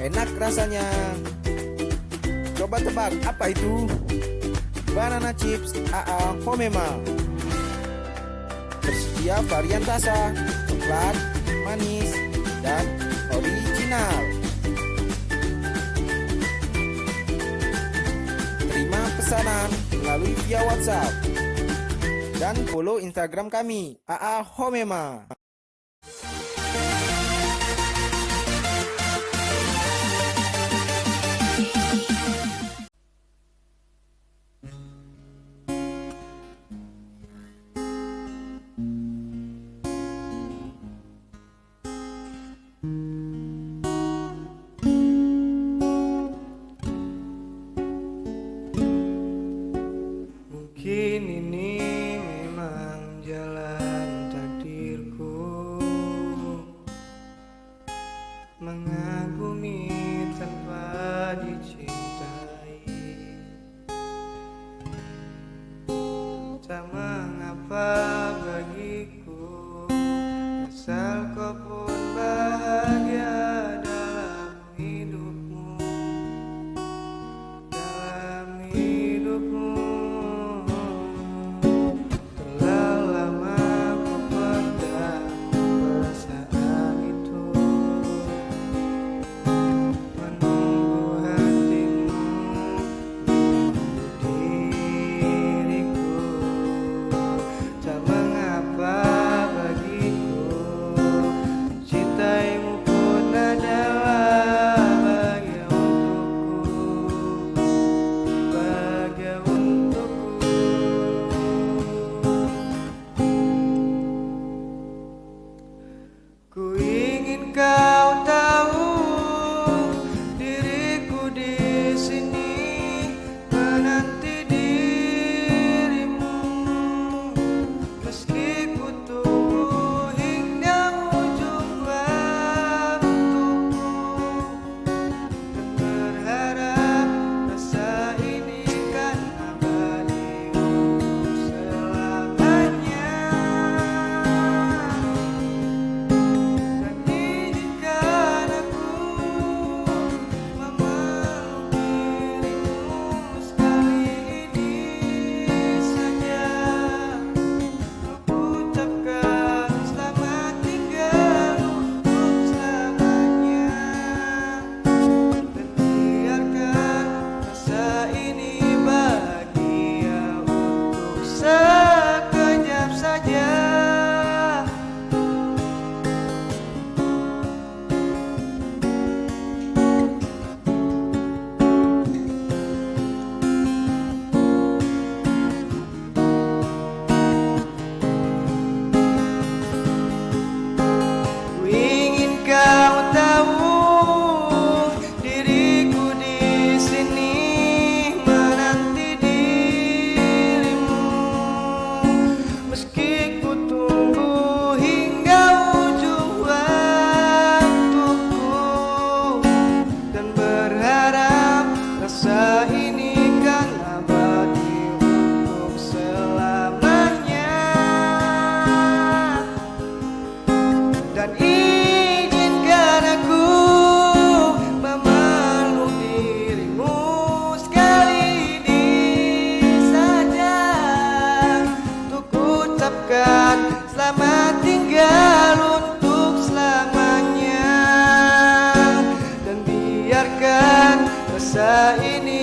enak rasanya. Coba tebak apa itu? Banana chips AA Homema. Tersedia varian rasa coklat, manis, dan original. Terima pesanan melalui via WhatsApp dan follow Instagram kami AA Homema. Mungkin ini memang jalan takdirku, mengagumi tanpa dicintai. Tak mengapa bagiku, asal kau pun bahagia dalam hidupmu, dalam hidupmu. Ku ingin kau tahu diriku di sini menanti dirimu, meski ku tunggu hingga ujung waktuku, dan berharap rasa ini kan abadi untuk selamanya. Sekejap saja. Ku ingin kau tahu diriku di sini menanti dirimu, meski ku tunggu hingga ujung waktuku, dan berharap rasa ini kan abadi untuk selamanya. Dan izinkan aku memeluk dirimu sekali ini saja, untuk ucapkan selamat tinggal untuk selamanya, dan biarkan rasa ini